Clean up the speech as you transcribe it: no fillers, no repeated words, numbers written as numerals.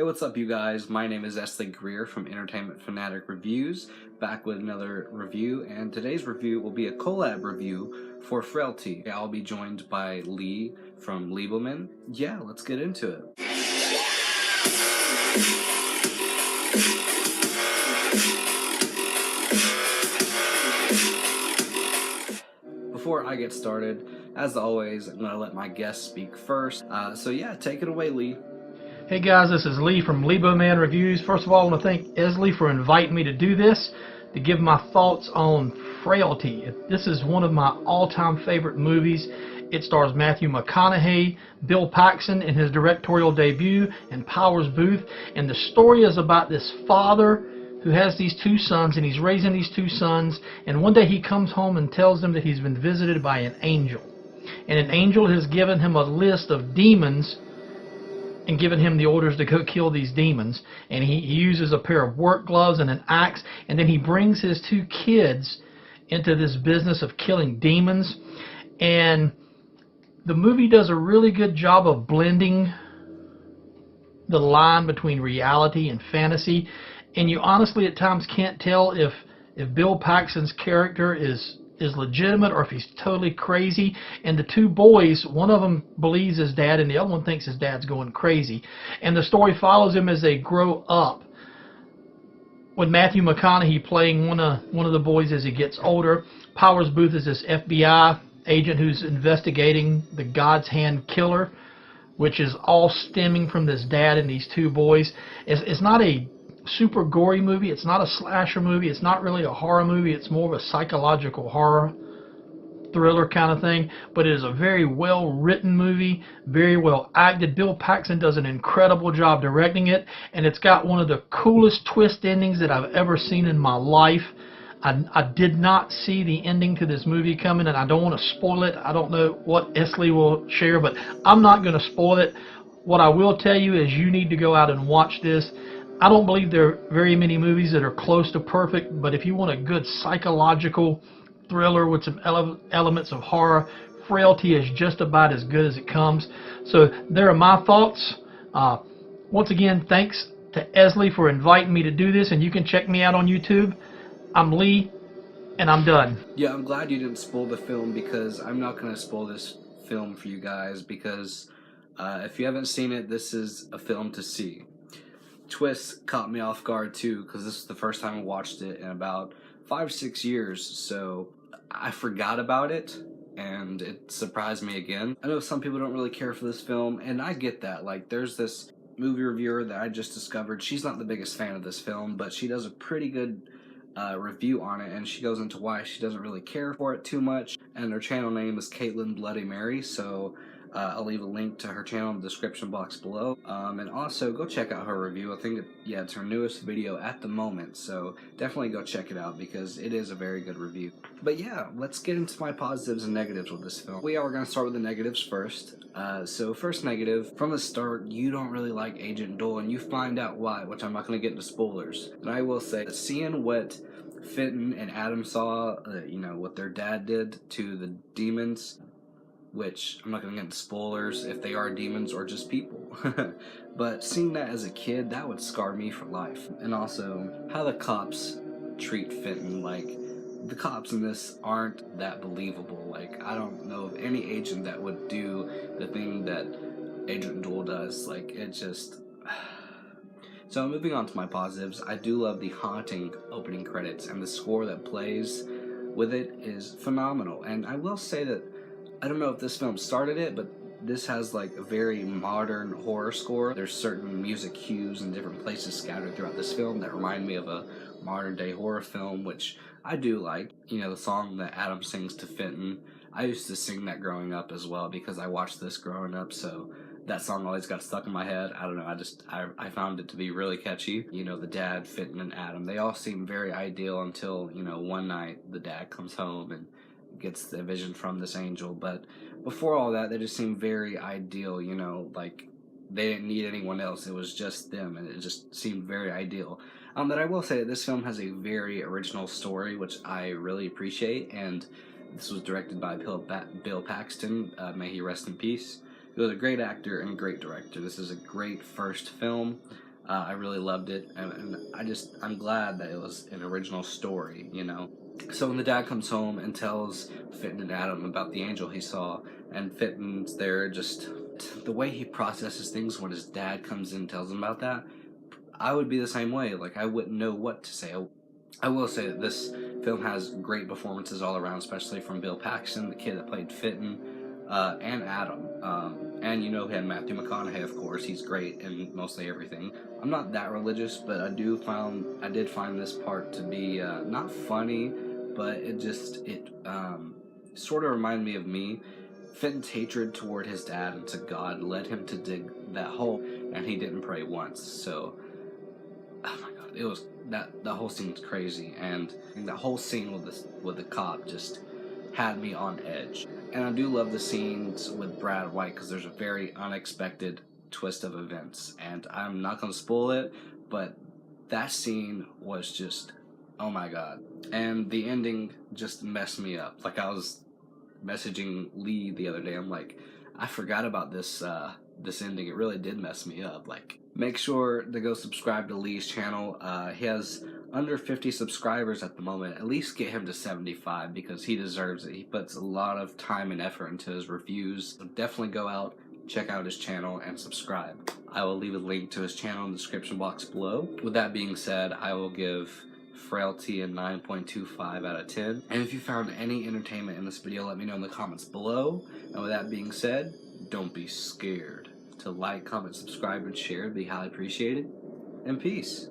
Hey, what's up, you guys? My name is Esley Greer from Entertainment Fanatic Reviews, back with another review, and today's review will be a collab review for Frailty. I'll be joined by Lee from Leboman. Yeah, let's get into it. Before I get started, as always, I'm going to let my guest speak first. So yeah, take it away, Lee. Hey guys, this is Lee from Leboman Reviews. First of all, I want to thank Esley for inviting me to do this, to give my thoughts on Frailty. This is one of my all-time favorite movies. It stars Matthew McConaughey, Bill Paxton in his directorial debut, and Powers Booth. And the story is about this father who has these two sons, and he's raising these two sons. And one day he comes home and tells them that he's been visited by an angel. And an angel has given him a list of demons and given him the orders to go kill these demons. And he uses a pair of work gloves and an axe, and then he brings his two kids into this business of killing demons. And the movie does a really good job of blending the line between reality and fantasy, and you honestly at times can't tell if Bill Paxton's character is legitimate or if he's totally crazy. And the two boys, one of them believes his dad and the other one thinks his dad's going crazy. And the story follows him as they grow up, with Matthew McConaughey playing one of the boys as he gets older. Powers Booth is this FBI agent who's investigating the God's Hand killer, which is all stemming from this dad and these two boys. It's not a super gory movie. It's not a slasher movie. It's not really a horror movie. It's more of a psychological horror thriller kind of thing, but it is a very well written movie, very well acted. Bill Paxton does an incredible job directing it, and it's got one of the coolest twist endings that I've ever seen in my life. I did not see the ending to this movie coming, and I don't want to spoil it. I don't know what Esley will share, but I'm not going to spoil it. What I will tell you is you need to go out and watch this. I don't believe there are very many movies that are close to perfect, but if you want a good psychological thriller with some elements of horror, Frailty is just about as good as it comes. So there are my thoughts. Once again, thanks to Esley for inviting me to do this, and you can check me out on YouTube. I'm Lee, and I'm done. Yeah, I'm glad you didn't spoil the film, because I'm not going to spoil this film for you guys, because if you haven't seen it, this is a film to see. Twists caught me off guard too, because this is the first time I watched it in about 5-6 years, so I forgot about it, and it surprised me again. I know some people don't really care for this film, and I get that. Like, there's this movie reviewer that I just discovered. She's not the biggest fan of this film, but she does a pretty good review on it, and she goes into why she doesn't really care for it too much. And her channel name is Caitlin Bloody Mary, so I'll leave a link to her channel in the description box below. And also go check out her review. I think it's her newest video at the moment, so definitely go check it out, because it is a very good review. But yeah, let's get into my positives and negatives with this film. We are going to start with the negatives first. So first negative, from the start, you don't really like Agent Dole, and you find out why, which I'm not going to get into spoilers. And I will say that seeing what Fenton and Adam saw, what their dad did to the demons, which I'm not going to get into spoilers if they are demons or just people. But seeing that as a kid, that would scar me for life. And also, how the cops treat Fenton. Like, the cops in this aren't that believable. Like, I don't know of any agent that would do the thing that Agent Dole does. Like, it just... So moving on to my positives, I do love the haunting opening credits, and the score that plays with it is phenomenal. And I will say that I don't know if this film started it, but this has like a very modern horror score. There's certain music cues in different places scattered throughout this film that remind me of a modern day horror film, which I do like. The song that Adam sings to Fenton, I used to sing that growing up as well, because I watched this growing up, so that song always got stuck in my head. I don't know, I found it to be really catchy. The dad, Fenton, and Adam, they all seem very ideal until, one night the dad comes home and gets the vision from this angel. But before all that, they just seemed very ideal, like they didn't need anyone else. It was just them, and it just seemed very ideal. But I will say that this film has a very original story, which I really appreciate, and this was directed by Bill Paxton. May he rest in peace. He was a great actor and great director. This is a great first film. I really loved it, and I'm glad that it was an original story, you know. So when the dad comes home and tells Fitton and Adam about the angel he saw, and Fitton's there, just the way he processes things when his dad comes in and tells him about that, I would be the same way. Like, I wouldn't know what to say. I will say that this film has great performances all around, especially from Bill Paxton, the kid that played Fitton, and Adam. And you know, we had Matthew McConaughey, of course. He's great in mostly everything. I'm not that religious, but I did find this part to be not funny, but it sort of reminded me of me. Fitton's hatred toward his dad and to God led him to dig that hole, and he didn't pray once. So, oh my God, it was that whole scene was crazy, and that whole scene with the cop just had me on edge. And I do love the scenes with Brad White because there's a very unexpected twist of events, and I'm not gonna spoil it, but that scene was just, oh my God. And the ending just messed me up. Like, I was messaging Lee the other day, I'm like, I forgot about this ending. It really did mess me up. Like, make sure to go subscribe to Lee's channel. He has under 50 subscribers at the moment. At least get him to 75 because he deserves it. He puts a lot of time and effort into his reviews. So definitely go out, check out his channel, and subscribe. I will leave a link to his channel in the description box below. With that being said, I will give Frailty a 9.25 out of 10. And if you found any entertainment in this video, let me know in the comments below. And with that being said, don't be scared to like, comment, subscribe, and share. It'd be highly appreciated. And peace.